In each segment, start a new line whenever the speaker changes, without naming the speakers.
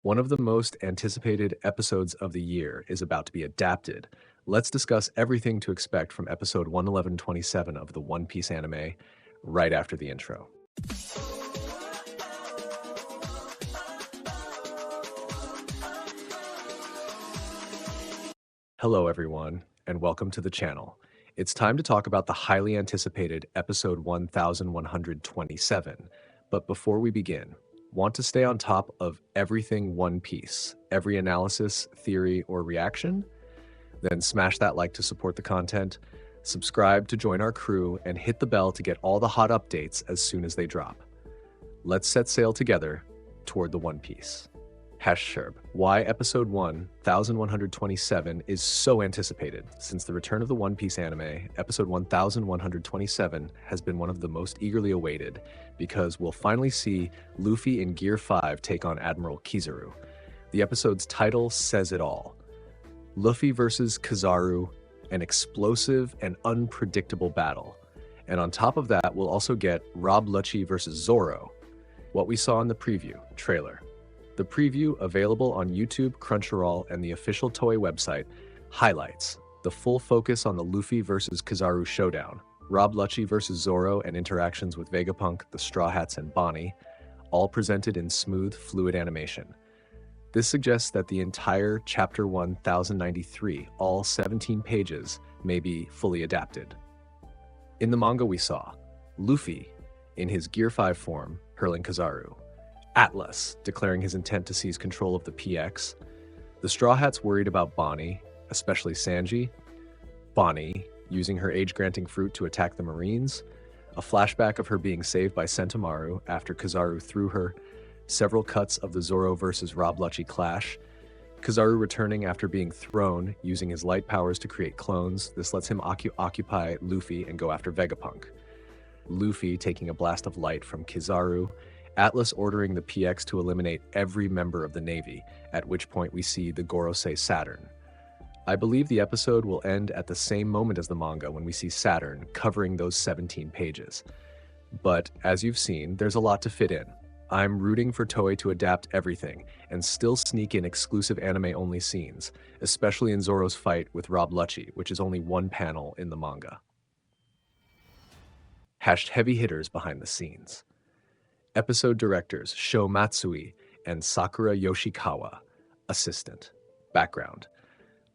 One of the most anticipated episodes of the year is about to be adapted. Let's discuss everything to expect from episode 11127 of the One Piece anime right after the intro. Hello everyone, and welcome to the channel. It's time to talk about the highly anticipated episode 1127. But before we begin, want to stay on top of everything One Piece, every analysis, theory, or reaction? Then smash that like to support the content, subscribe to join our crew, and hit the bell to get all the hot updates as soon as they drop. Let's set sail together toward the One Piece. Hashtag why episode 1127 is so anticipated. Since the return of the One Piece anime, episode 1127 has been one of the most eagerly awaited because we'll finally see Luffy in Gear 5 take on Admiral Kizaru. The episode's title says it all. Luffy versus Kizaru, an explosive and unpredictable battle. And on top of that, we'll also get Rob Lucci versus Zoro, what we saw in the preview trailer. The preview, available on YouTube, Crunchyroll, and the official Toei website, highlights the full focus on the Luffy versus Kizaru showdown, Rob Lucci versus Zoro, and interactions with Vegapunk, the Straw Hats, and Bonnie, all presented in smooth, fluid animation. This suggests that the entire Chapter 1093, all 17 pages, may be fully adapted. In the manga we saw Luffy, in his Gear 5 form, hurling Kizaru, Atlas declaring his intent to seize control of the PX, the Straw Hats worried about Bonnie, especially Sanji, Bonnie using her age-granting fruit to attack the Marines, a flashback of her being saved by Sentomaru after Kizaru threw her, several cuts of the Zoro versus Rob Lucci clash, Kizaru returning after being thrown, using his light powers to create clones. This lets him occupy Luffy and go after Vegapunk. Luffy taking a blast of light from Kizaru, Atlas ordering the PX to eliminate every member of the Navy, at which point we see the Gorosei Saturn. I believe the episode will end at the same moment as the manga when we see Saturn covering those 17 pages. But as you've seen, there's a lot to fit in. I'm rooting for Toei to adapt everything and still sneak in exclusive anime-only scenes, especially in Zoro's fight with Rob Lucci, which is only one panel in the manga. Heavy hitters behind the scenes. Episode directors Sho Matsui and Sakura Yoshikawa. Assistant. Background.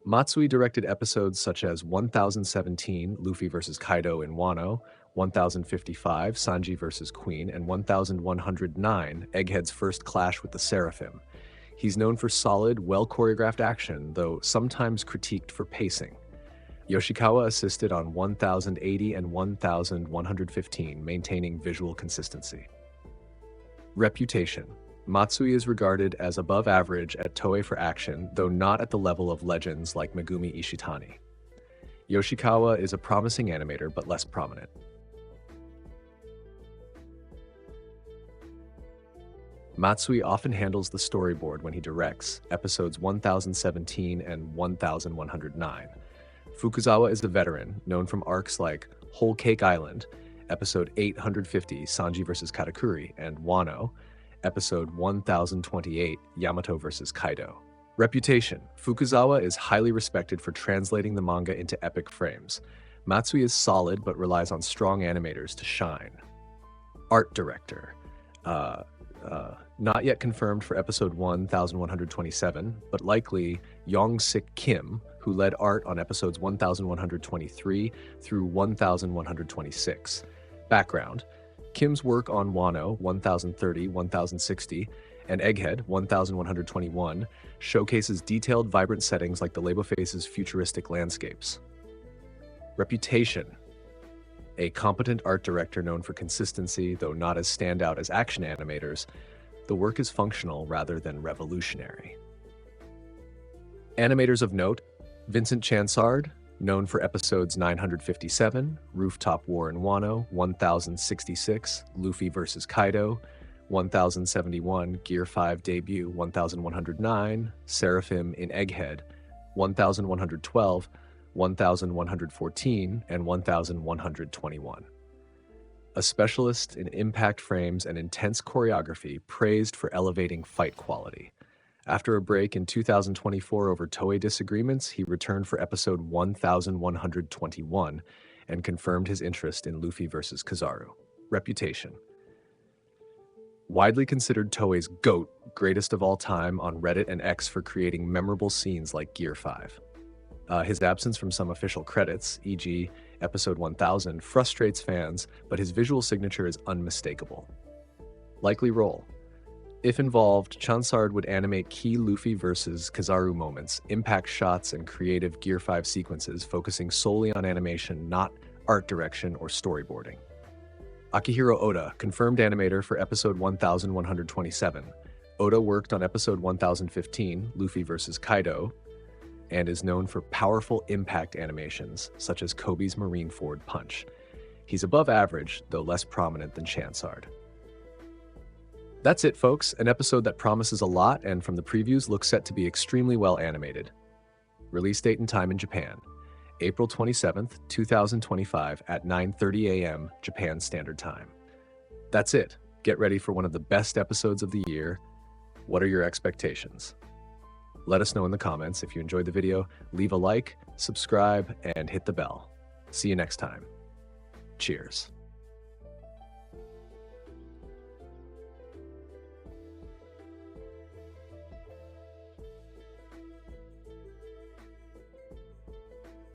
Matsui directed episodes such as 1017, Luffy vs. Kaido in Wano, 1055, Sanji vs. Queen, and 1109, Egghead's first clash with the Seraphim. He's known for solid, well-choreographed action, though sometimes critiqued for pacing. Yoshikawa assisted on 1080 and 1115, maintaining visual consistency. Reputation. Matsui is regarded as above average at Toei for action, though not at the level of legends like Megumi Ishitani. Yoshikawa is a promising animator, but less prominent. Matsui often handles the storyboard when he directs episodes 1017 and 1109. Fukuzawa is a veteran, known from arcs like Whole Cake Island, episode 850, Sanji vs. Katakuri, and Wano, episode 1028, Yamato vs. Kaido. Reputation. Fukuzawa is highly respected for translating the manga into epic frames. Matsui is solid but relies on strong animators to shine. Art director. Not yet confirmed for episode 1127, but likely Yong-Sik Kim, who led art on episodes 1123 through 1126. Background. Kim's work on Wano 1030, 1060, and Egghead 1121 showcases detailed, vibrant settings like the Labo Face's futuristic landscapes. Reputation. A competent art director known for consistency, though not as standout as action animators, the work is functional rather than revolutionary. Animators of note: Vincent Chansard, known for episodes 957, Rooftop War in Wano, 1066, Luffy vs. Kaido, 1071, Gear 5 debut, 1109, Seraphim in Egghead, 1112, 1114, and 1121. A specialist in impact frames and intense choreography praised for elevating fight quality. After a break in 2024 over Toei disagreements, he returned for episode 1121 and confirmed his interest in Luffy vs. Kizaru. Reputation. Widely considered Toei's GOAT, greatest of all time, on Reddit and X for creating memorable scenes like Gear 5. His absence from some official credits, e.g. episode 1000, frustrates fans, but his visual signature is unmistakable. Likely role. If involved, Chansard would animate key Luffy vs. Kizaru moments, impact shots, and creative Gear 5 sequences, focusing solely on animation, not art direction or storyboarding. Akihiro Oda, confirmed animator for episode 1127. Oda worked on episode 1015, Luffy vs. Kaido, and is known for powerful impact animations, such as Kobe's Marineford punch. He's above average, though less prominent than Chansard. That's it, folks. An episode that promises a lot, and from the previews looks set to be extremely well animated. Release date and time in Japan: April 27th, 2025 at 9:30 a.m. Japan Standard Time. That's it. Get ready for one of the best episodes of the year. What are your expectations? Let us know in the comments. If you enjoyed the video, leave a like, subscribe, and hit the bell. See you next time. Cheers.